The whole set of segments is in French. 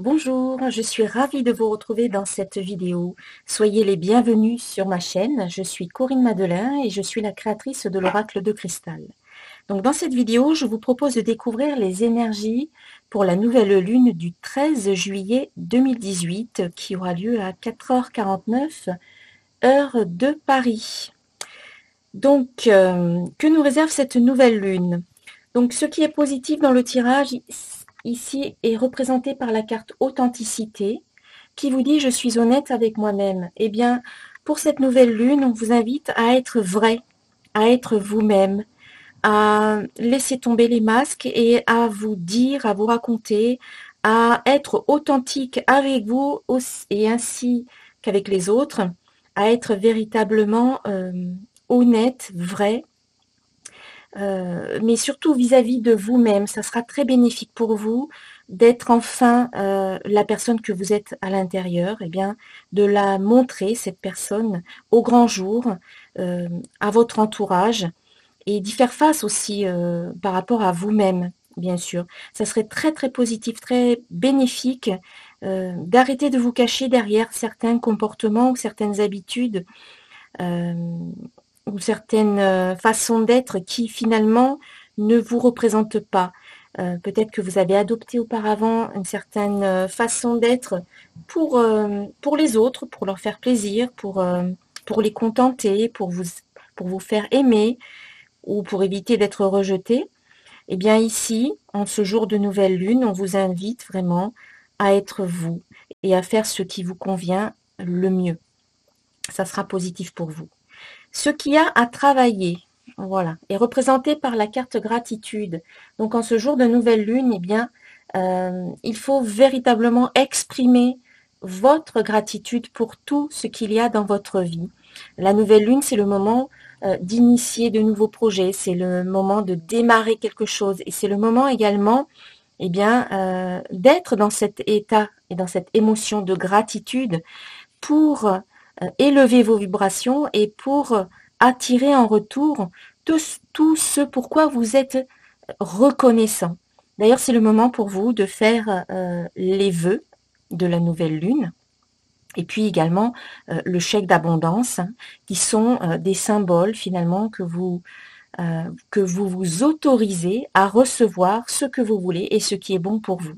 Bonjour, je suis ravie de vous retrouver dans cette vidéo. Soyez les bienvenus sur ma chaîne. Je suis Corinne Madelin et je suis la créatrice de l'Oracle de Cristal. Donc dans cette vidéo, je vous propose de découvrir les énergies pour la nouvelle lune du 13 juillet 2018 qui aura lieu à 4h49 heure de Paris. Donc, que nous réserve cette nouvelle lune? Donc, ce qui est positif dans le tirage ici est représenté par la carte authenticité qui vous dit je suis honnête avec moi-même. Eh bien, pour cette nouvelle lune, on vous invite à être vrai, à être vous-même, à laisser tomber les masques et à vous dire, à vous raconter, à être authentique avec vous et ainsi qu'avec les autres, à être véritablement honnête, vrai, mais surtout vis-à-vis de vous-même. Ça sera très bénéfique pour vous d'être enfin la personne que vous êtes à l'intérieur, et bien de la montrer, cette personne, au grand jour, à votre entourage, et d'y faire face aussi par rapport à vous-même, bien sûr. Ça serait très très positif, très bénéfique d'arrêter de vous cacher derrière certains comportements ou certaines habitudes euh, ou certaines façons d'être qui finalement ne vous représentent pas. Peut-être que vous avez adopté auparavant une certaine façon d'être pour les autres, pour leur faire plaisir, pour les contenter, pour vous faire aimer ou pour éviter d'être rejeté. Eh bien ici, en ce jour de nouvelle lune, on vous invite vraiment à être vous et à faire ce qui vous convient le mieux. Ça sera positif pour vous. Ce qu'il y a à travailler, voilà, est représenté par la carte gratitude. Donc en ce jour de nouvelle lune, eh bien, il faut véritablement exprimer votre gratitude pour tout ce qu'il y a dans votre vie. La nouvelle lune, c'est le moment d'initier de nouveaux projets, c'est le moment de démarrer quelque chose et c'est le moment également eh bien, d'être dans cet état et dans cette émotion de gratitude pour élever vos vibrations et pour attirer en retour tout ce pourquoi vous êtes reconnaissant. D'ailleurs, c'est le moment pour vous de faire les vœux de la nouvelle lune et puis également le chèque d'abondance, hein, qui sont des symboles finalement que vous vous autorisez à recevoir ce que vous voulez et ce qui est bon pour vous.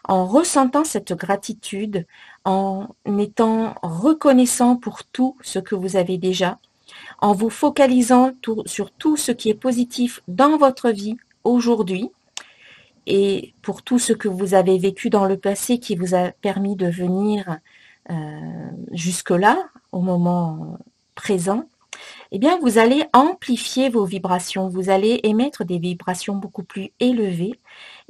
En ressentant cette gratitude, en étant reconnaissant pour tout ce que vous avez déjà, en vous focalisant sur tout ce qui est positif dans votre vie aujourd'hui et pour tout ce que vous avez vécu dans le passé qui vous a permis de venir jusque-là, au moment présent, eh bien, vous allez amplifier vos vibrations, vous allez émettre des vibrations beaucoup plus élevées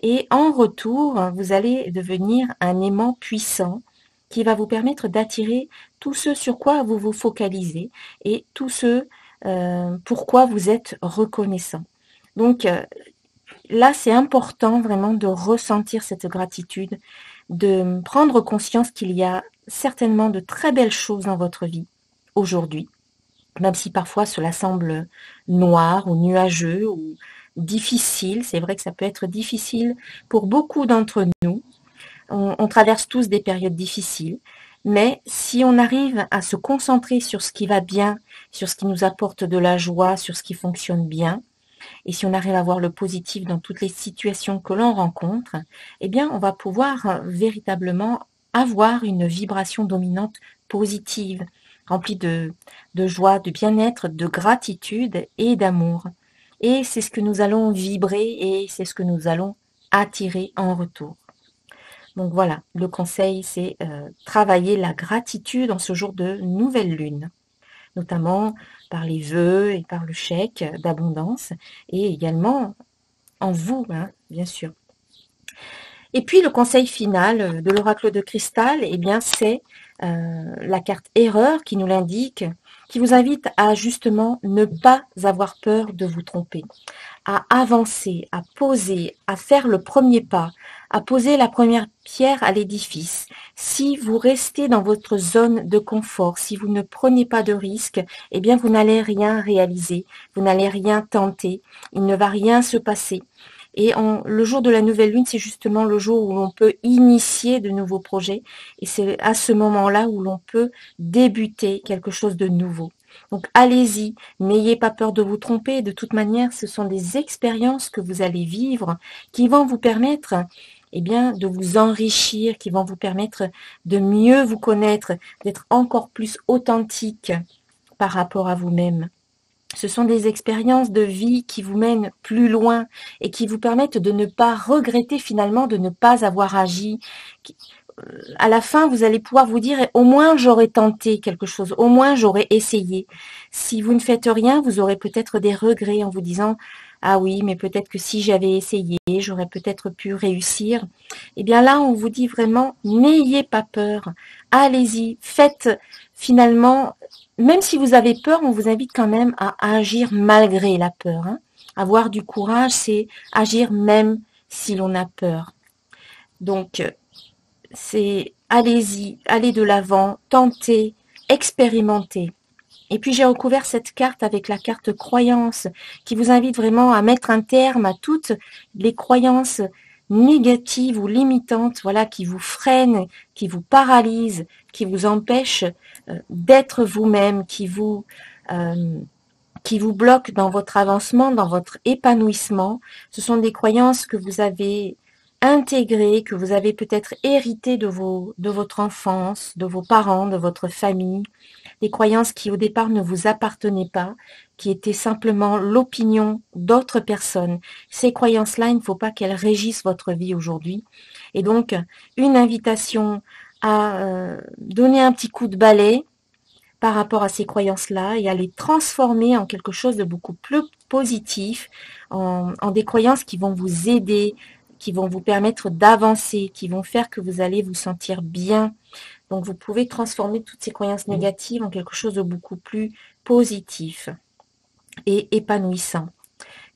et en retour, vous allez devenir un aimant puissant qui va vous permettre d'attirer tout ce sur quoi vous vous focalisez et tout ce pourquoi vous êtes reconnaissant. Donc là, c'est important vraiment de ressentir cette gratitude, de prendre conscience qu'il y a certainement de très belles choses dans votre vie aujourd'hui, même si parfois cela semble noir ou nuageux ou difficile. C'est vrai que ça peut être difficile pour beaucoup d'entre nous. On traverse tous des périodes difficiles, mais si on arrive à se concentrer sur ce qui va bien, sur ce qui nous apporte de la joie, sur ce qui fonctionne bien, et si on arrive à voir le positif dans toutes les situations que l'on rencontre, eh bien, on va pouvoir véritablement avoir une vibration dominante positive, remplie de joie, de bien-être, de gratitude et d'amour. Et c'est ce que nous allons vibrer et c'est ce que nous allons attirer en retour. Donc voilà, le conseil, c'est travailler la gratitude en ce jour de nouvelle lune, notamment par les vœux et par le chèque d'abondance, et également en vous, hein, bien sûr. Et puis le conseil final de l'oracle de cristal, eh bien c'est la carte erreur qui nous l'indique, qui vous invite à justement ne pas avoir peur de vous tromper, à avancer, à poser, à faire le premier pas, à poser la première pierre à l'édifice. Si vous restez dans votre zone de confort, si vous ne prenez pas de risques, eh bien vous n'allez rien réaliser, vous n'allez rien tenter, il ne va rien se passer. Et le jour de la nouvelle lune, c'est justement le jour où l'on peut initier de nouveaux projets. Et c'est à ce moment-là où l'on peut débuter quelque chose de nouveau. Donc allez-y, n'ayez pas peur de vous tromper. De toute manière, ce sont des expériences que vous allez vivre qui vont vous permettre de vous enrichir, qui vont vous permettre de mieux vous connaître, d'être encore plus authentique par rapport à vous-même. Ce sont des expériences de vie qui vous mènent plus loin et qui vous permettent de ne pas regretter finalement de ne pas avoir agi. À la fin, vous allez pouvoir vous dire, au moins j'aurais tenté quelque chose, au moins j'aurais essayé. Si vous ne faites rien, vous aurez peut-être des regrets en vous disant, ah oui, mais peut-être que si j'avais essayé, j'aurais peut-être pu réussir. Eh bien là, on vous dit vraiment, n'ayez pas peur. Allez-y, faites finalement, même si vous avez peur, on vous invite quand même à agir malgré la peur. Hein. Avoir du courage, c'est agir même si l'on a peur. Donc, c'est allez-y, allez de l'avant, tentez, expérimentez. Et puis j'ai recouvert cette carte avec la carte croyance qui vous invite vraiment à mettre un terme à toutes les croyances négatives ou limitantes, voilà, qui vous freinent, qui vous paralysent, qui vous empêchent d'être vous-même, qui vous bloquent dans votre avancement, dans votre épanouissement. Ce sont des croyances que vous avez intégrées, que vous avez peut-être héritées de votre enfance, de vos parents, de votre famille, des croyances qui au départ ne vous appartenaient pas, qui étaient simplement l'opinion d'autres personnes. Ces croyances-là, il ne faut pas qu'elles régissent votre vie aujourd'hui. Et donc, une invitation à donner un petit coup de balai par rapport à ces croyances-là et à les transformer en quelque chose de beaucoup plus positif, en des croyances qui vont vous aider, qui vont vous permettre d'avancer, qui vont faire que vous allez vous sentir bien. Donc, vous pouvez transformer toutes ces croyances négatives en quelque chose de beaucoup plus positif et épanouissant.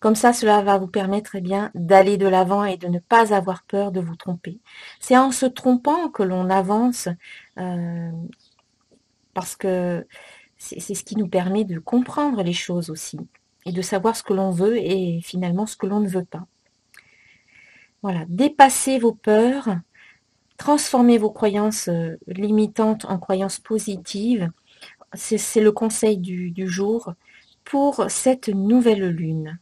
Comme ça, cela va vous permettre d'aller de l'avant et de ne pas avoir peur de vous tromper. C'est en se trompant que l'on avance, parce que c'est ce qui nous permet de comprendre les choses aussi et de savoir ce que l'on veut et finalement ce que l'on ne veut pas. Voilà, dépassez vos peurs, transformez vos croyances limitantes en croyances positives. C'est le conseil du jour pour cette nouvelle lune.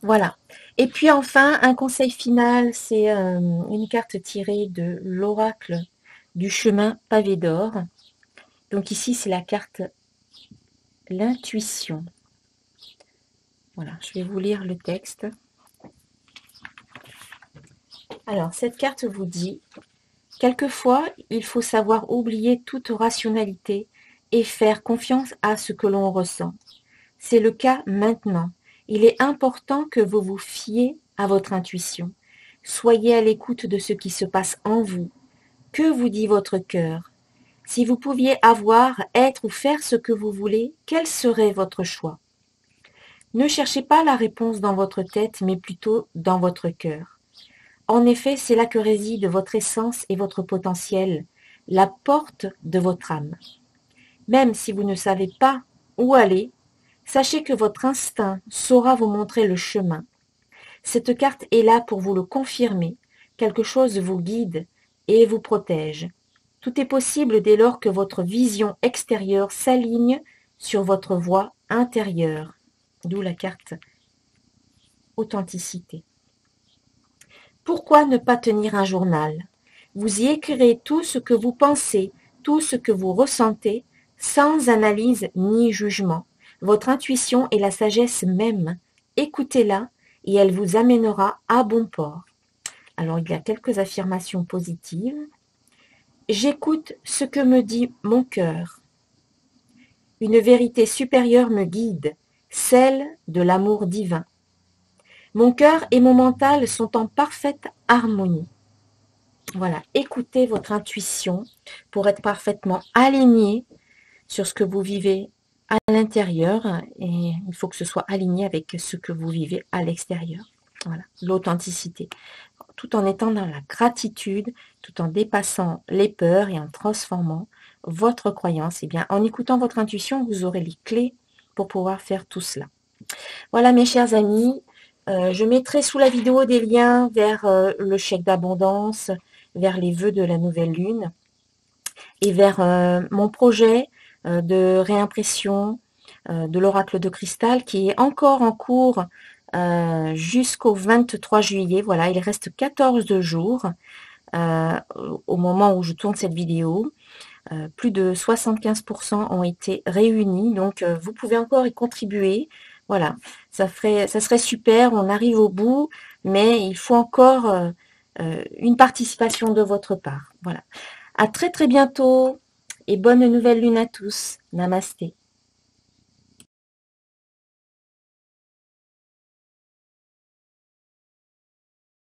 Voilà. Et puis enfin, un conseil final, c'est une carte tirée de l'oracle du chemin pavé d'or. Donc ici, c'est la carte l'intuition. Voilà, je vais vous lire le texte. Alors, cette carte vous dit, quelquefois, il faut savoir oublier toute rationalité et faire confiance à ce que l'on ressent. C'est le cas maintenant. Il est important que vous vous fiez à votre intuition. Soyez à l'écoute de ce qui se passe en vous. Que vous dit votre cœur? Si vous pouviez avoir, être ou faire ce que vous voulez, quel serait votre choix? Ne cherchez pas la réponse dans votre tête, mais plutôt dans votre cœur. En effet, c'est là que réside votre essence et votre potentiel, la porte de votre âme. Même si vous ne savez pas où aller, sachez que votre instinct saura vous montrer le chemin. Cette carte est là pour vous le confirmer. Quelque chose vous guide et vous protège. Tout est possible dès lors que votre vision extérieure s'aligne sur votre voie intérieure. D'où la carte authenticité. Pourquoi ne pas tenir un journal? Vous y écrirez tout ce que vous pensez, tout ce que vous ressentez, sans analyse ni jugement. Votre intuition est la sagesse même. Écoutez-la et elle vous amènera à bon port. Alors, il y a quelques affirmations positives. J'écoute ce que me dit mon cœur. Une vérité supérieure me guide, celle de l'amour divin. Mon cœur et mon mental sont en parfaite harmonie. Voilà, écoutez votre intuition pour être parfaitement aligné sur ce que vous vivez à l'intérieur et il faut que ce soit aligné avec ce que vous vivez à l'extérieur. Voilà, l'authenticité. Tout en étant dans la gratitude, tout en dépassant les peurs et en transformant votre croyance. Et bien, en écoutant votre intuition, vous aurez les clés pour pouvoir faire tout cela. Voilà, mes chers amis, Je mettrai sous la vidéo des liens vers le chèque d'abondance, vers les vœux de la nouvelle lune et vers mon projet de réimpression de l'oracle de cristal qui est encore en cours jusqu'au 23 juillet. Voilà, il reste 14 jours au moment où je tourne cette vidéo. Plus de 75% ont été réunis, donc vous pouvez encore y contribuer. Voilà, ça serait super, on arrive au bout, mais il faut encore une participation de votre part. Voilà. À très très bientôt et bonne nouvelle lune à tous. Namasté.